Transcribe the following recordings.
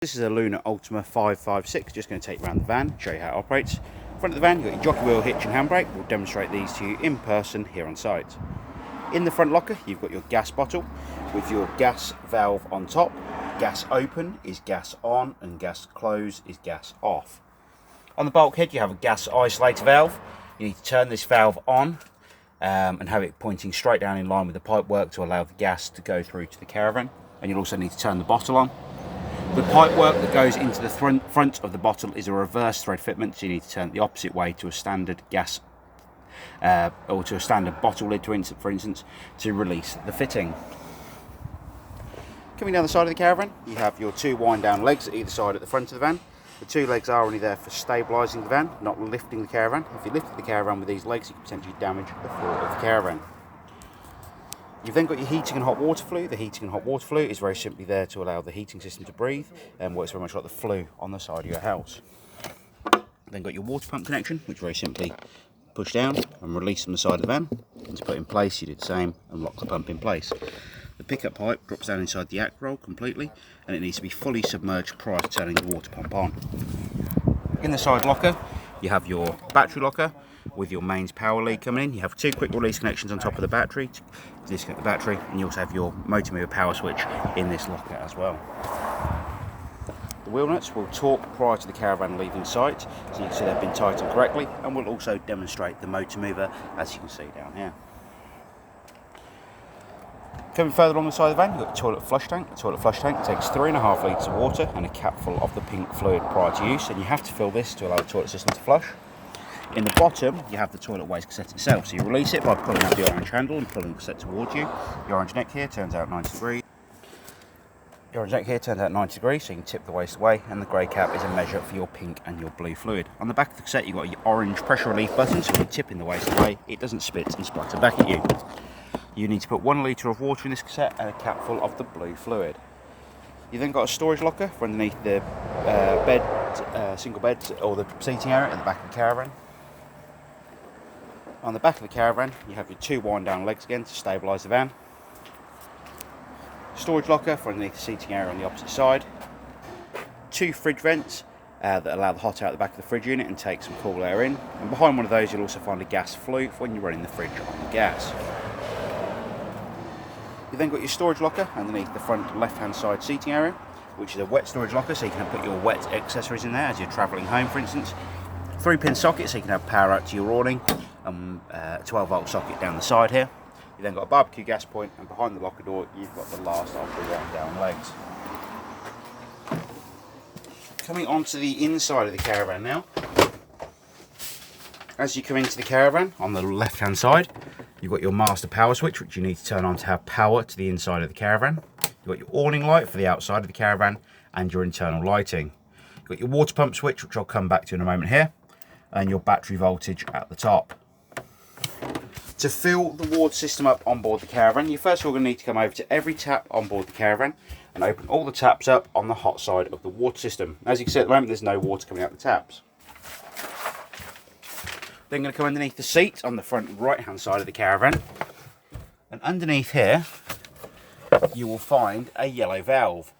This is a Lunar Ultima 556, just going to take you around the van, show you how it operates. In front of the van, you've got your jockey wheel, hitch and handbrake. We'll demonstrate these to you in person here on site. In the front locker, you've got your gas bottle with your gas valve on top. Gas open is gas on and gas close is gas off. On the bulkhead, you have a gas isolator valve. You need to turn this valve on and have it pointing straight down in line with the pipework to allow the gas to go through to the caravan. And you'll also need to turn the bottle on. The pipework that goes into the front of the bottle is a reverse thread fitment, so you need to turn it the opposite way to a standard gas or to a standard bottle lid, for instance, to release the fitting. Coming down the side of the caravan, you have your two wind down legs at either side at the front of the van. The two legs are only there for stabilising the van, not lifting the caravan. If you lifted the caravan with these legs, you could potentially damage the floor of the caravan. You've then got your heating and hot water flue. The heating and hot water flue is very simply there to allow the heating system to breathe and works very much like the flue on the side of your house. Then got your water pump connection, which very simply push down and release from the side of the van. And to put in place, you do the same and lock the pump in place. The pickup pipe drops down inside the act roll completely, and it needs to be fully submerged prior to turning the water pump on. In the side locker, you have your battery locker with your mains power lead coming in. You have two quick release connections on top of the battery to disconnect the battery, and you also have your motor mover power switch in this locker as well. The wheel nuts will torque prior to the caravan leaving site, so you can see they've been tightened correctly, and we'll also demonstrate the motor mover as you can see down here. Coming further along the side of the van, you've got the toilet flush tank. The toilet flush tank takes 3.5 litres of water and a cap full of the pink fluid prior to use, and you have to fill this to allow the toilet system to flush. In the bottom, you have the toilet waste cassette itself, so you release it by pulling out the orange handle and pulling the cassette towards you. The orange neck here turns out 90 degrees. The orange neck here turns out 90 degrees, so you can tip the waste away, and the grey cap is a measure for your pink and your blue fluid. On the back of the cassette, you've got your orange pressure relief button, so when you're tipping the waste away, it doesn't spit and splatter back at you. You need to put 1 litre of water in this cassette and a cap full of the blue fluid. You then got a storage locker for underneath the single bed or the seating area at the back of the caravan. On the back of the caravan, you have your two wind down legs again to stabilise the van. Storage locker for underneath the seating area on the opposite side. Two fridge vents that allow the hot air at the back of the fridge unit and take some cool air in. And behind one of those, you'll also find a gas flue for when you're running the fridge on the gas. You've then got your storage locker underneath the front left hand side seating area, which is a wet storage locker, so you can put your wet accessories in there as you're travelling home, for instance. 3-pin socket so you can have power out to your awning, and a 12-volt socket down the side here. You then got a barbecue gas point, and behind the locker door you've got the last of the wind down legs. Coming onto the inside of the caravan now. As you come into the caravan, on the left hand side, you've got your master power switch, which you need to turn on to have power to the inside of the caravan. You've got your awning light for the outside of the caravan and your internal lighting. You've got your water pump switch, which I'll come back to in a moment here, and your battery voltage at the top. To fill the water system up on board the caravan, you're first of all going to need to come over to every tap on board the caravan and open all the taps up on the hot side of the water system. As you can see at the moment, there's no water coming out the taps. Then going to come underneath the seat on the front right hand side of the caravan, and underneath here you will find a yellow valve.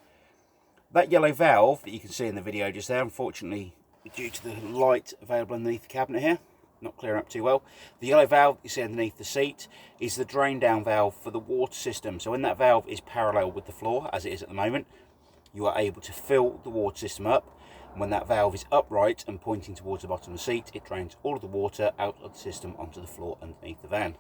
That yellow valve that you can see in the video just there, unfortunately due to the light available underneath the cabinet here, not clearing up too well, the yellow valve you see underneath the seat is the drain down valve for the water system. So when that valve is parallel with the floor, as it is at the moment, you are able to fill the water system up. And when that valve is upright and pointing towards the bottom of the seat, it drains all of the water out of the system onto the floor underneath the van.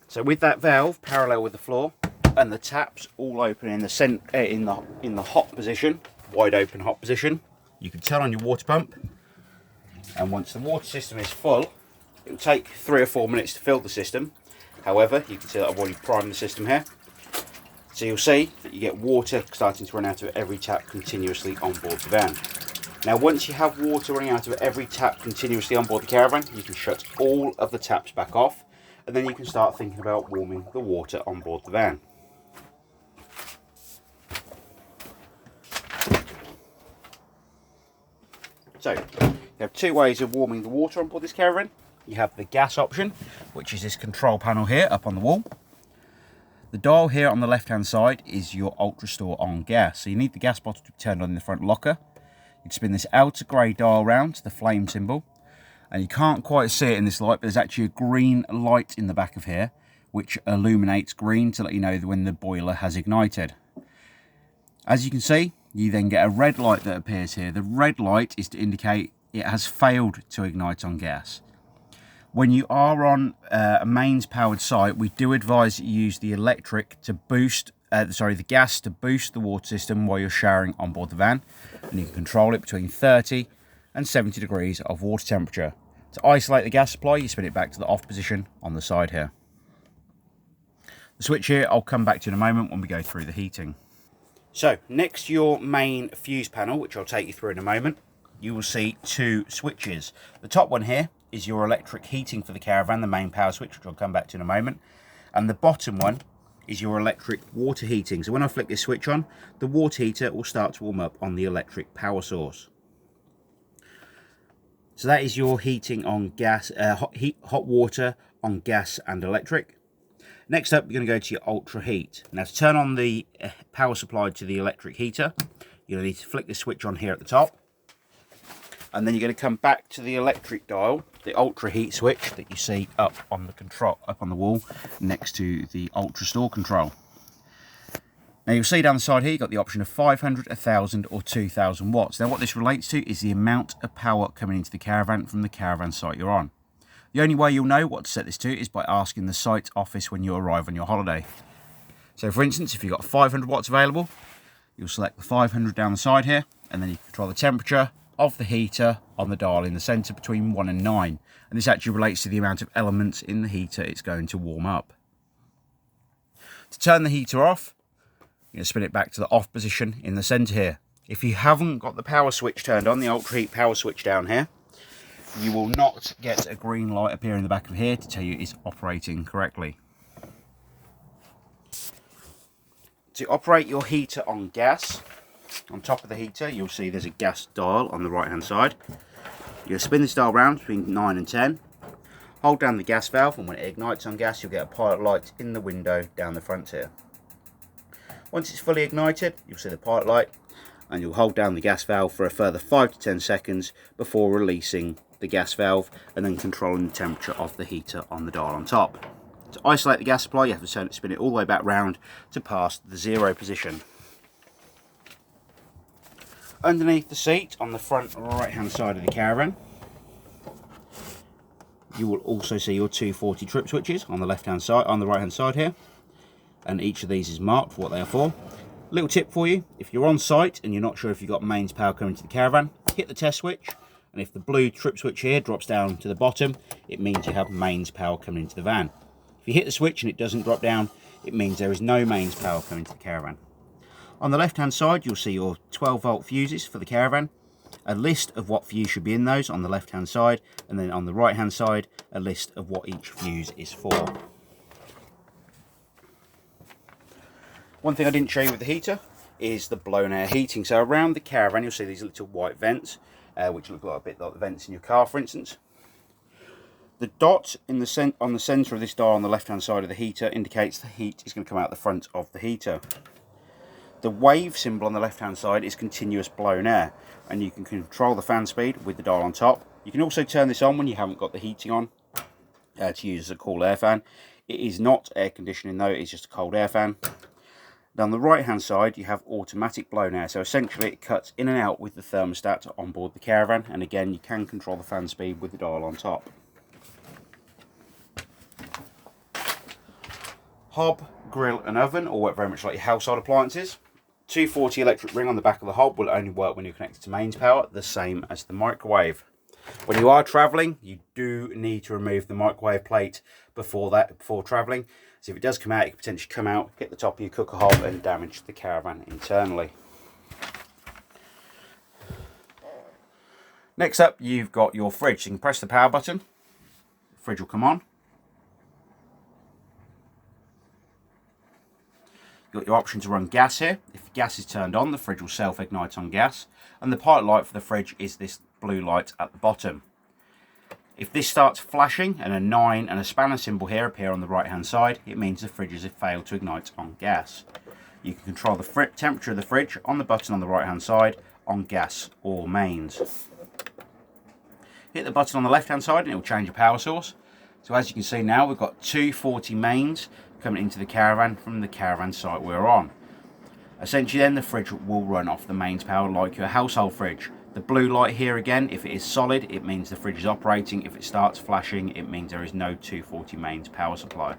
So with that valve parallel with the floor and the taps all open in the hot position, wide open hot position, you can turn on your water pump, and once the water system is full, it will take 3 or 4 minutes to fill the system. However, you can see that I've already primed the system here. So you'll see that you get water starting to run out of every tap continuously on board the van. Now once you have water running out of every tap continuously on board the caravan, you can shut all of the taps back off, and then you can start thinking about warming the water on board the van. So, you have two ways of warming the water on board this caravan. You have the gas option, which is this control panel here up on the wall. The dial here on the left hand side is your Ultra Store on gas. So you need the gas bottle to be turned on in the front locker. You'd spin this outer grey dial round to the flame symbol. And you can't quite see it in this light, but there's actually a green light in the back of here, which illuminates green to let you know when the boiler has ignited. As you can see, you then get a red light that appears here. The red light is to indicate it has failed to ignite on gas. When you are on a mains powered site, we do advise that you use the electric to boost, the gas to boost the water system while you're showering on board the van. And you can control it between 30 and 70 degrees of water temperature. To isolate the gas supply, you spin it back to the off position on the side here. The switch here, I'll come back to in a moment when we go through the heating. So, next to your main fuse panel, which I'll take you through in a moment, you will see two switches. The top one here is your electric heating for the caravan, the main power switch, which I'll come back to in a moment. And the bottom one is your electric water heating. So when I flick this switch on, the water heater will start to warm up on the electric power source. So that is your heating on gas, hot water on gas and electric. Next up, you're going to go to your Ultra Heat. Now to turn on the power supply to the electric heater, you're going to need to flick the switch on here at the top. And then you're going to come back to the electric dial, the Ultra Heat switch that you see up on the control, up on the wall next to the Ultra Store control. Now you'll see down the side here, you've got the option of 500, 1000 or 2000 watts. Now what this relates to is the amount of power coming into the caravan from the caravan site you're on. The only way you'll know what to set this to is by asking the site office when you arrive on your holiday. So for instance, if you've got 500 watts available, you'll select the 500 down the side here, and then you control the temperature of the heater on the dial in the centre between 1 and 9. And this actually relates to the amount of elements in the heater it's going to warm up. To turn the heater off, you're going to spin it back to the off position in the centre here. If you haven't got the power switch turned on, the Ultra Heat power switch down here, you will not get a green light appear in the back of here to tell you it's operating correctly. To operate your heater on gas, on top of the heater, you'll see there's a gas dial on the right hand side. You'll spin this dial round between 9 and 10. Hold down the gas valve, and when it ignites on gas, you'll get a pilot light in the window down the front here. Once it's fully ignited, you'll see the pilot light, and you'll hold down the gas valve for a further 5 to 10 seconds before releasing the gas valve and then controlling the temperature of the heater on the dial on top. To isolate the gas supply, you have to spin it all the way back round to pass the 0 position. Underneath the seat on the front right hand side of the caravan, you will also see your 240 trip switches on the left hand side, on the right hand side here, and each of these is marked for what they are for. Little tip for you: if you're on site and you're not sure if you've got mains power coming to the caravan, hit the test switch, and if the blue trip switch here drops down to the bottom, it means you have mains power coming into the van. If you hit the switch and it doesn't drop down, it means there is no mains power coming to the caravan. On the left hand side, you'll see your 12 volt fuses for the caravan, a list of what fuse should be in those on the left hand side, and then on the right hand side, a list of what each fuse is for. One thing I didn't show you with the heater is the blown air heating. So around the caravan, you'll see these little white vents, which look like a bit like the vents in your car, for instance. The dot in the on the centre of this dial on the left hand side of the heater indicates the heat is going to come out the front of the heater. The wave symbol on the left hand side is continuous blown air, and you can control the fan speed with the dial on top. You can also turn this on when you haven't got the heating on to use as a cool air fan. It is not air conditioning though, it's just a cold air fan. Down the right hand side you have automatic blown air, so essentially it cuts in and out with the thermostat on board the caravan, and again you can control the fan speed with the dial on top. Hob, grill and oven all work very much like your household appliances. 240 electric ring on the back of the hob will only work when you're connected to mains power, the same as the microwave. When you are travelling, you do need to remove the microwave plate before travelling. So if it does come out, it could potentially come out, hit the top of your cooker hob and damage the caravan internally. Next up, you've got your fridge. So you can press the power button, the fridge will come on. You've got your option to run gas here. If the gas is turned on, the fridge will self-ignite on gas. And the pilot light for the fridge is this blue light at the bottom. If this starts flashing and a 9 and a spanner symbol here appear on the right hand side, it means the fridge has failed to ignite on gas. You can control the temperature of the fridge on the button on the right hand side on gas or mains. Hit the button on the left hand side and it will change your power source. So as you can see now, we've got 240 mains coming into the caravan from the caravan site we're on. Essentially then the fridge will run off the mains power like your household fridge. The blue light here again, if it is solid, it means the fridge is operating. If it starts flashing, it means there is no 240 mains power supply.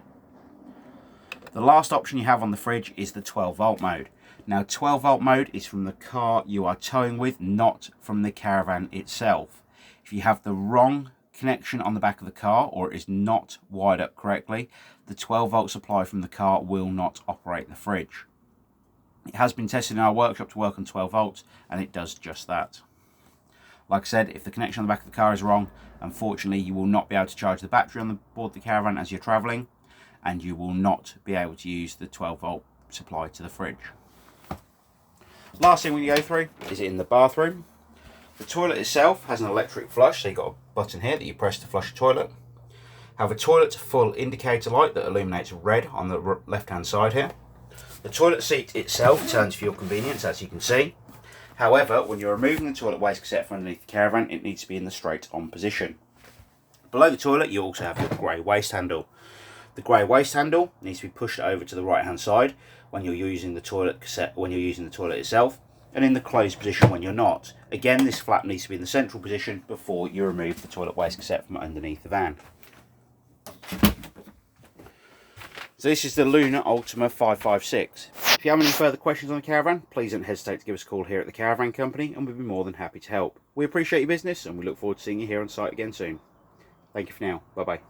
The last option you have on the fridge is the 12 volt mode. Now 12 volt mode is from the car you are towing with, not from the caravan itself. If you have the wrong connection on the back of the car or it is not wired up correctly, the 12 volt supply from the car will not operate the fridge. It has been tested in our workshop to work on 12 volts and it does just that. Like I said, if the connection on the back of the car is wrong, unfortunately you will not be able to charge the battery on board the caravan as you're travelling, and you will not be able to use the 12 volt supply to the fridge. Last thing we go through is in the bathroom. The toilet itself has an electric flush, so you've got a button here that you press to flush the toilet. Have a toilet full indicator light that illuminates red on the left hand side here. The toilet seat itself turns for your convenience, as you can see. However, when you're removing the toilet waste cassette from underneath the caravan, it needs to be in the straight on position. Below the toilet you also have your grey waste handle. The grey waste handle needs to be pushed over to the right hand side when you're using the toilet cassette, when you're using the toilet itself, and in the closed position when you're not. Again, this flap needs to be in the central position before you remove the toilet waste cassette from underneath the van. So this is the Lunar Ultima 556. If you have any further questions on the caravan, please don't hesitate to give us a call here at the Caravan Company and we'll be more than happy to help. We appreciate your business and we look forward to seeing you here on site again soon. Thank you for now. Bye bye.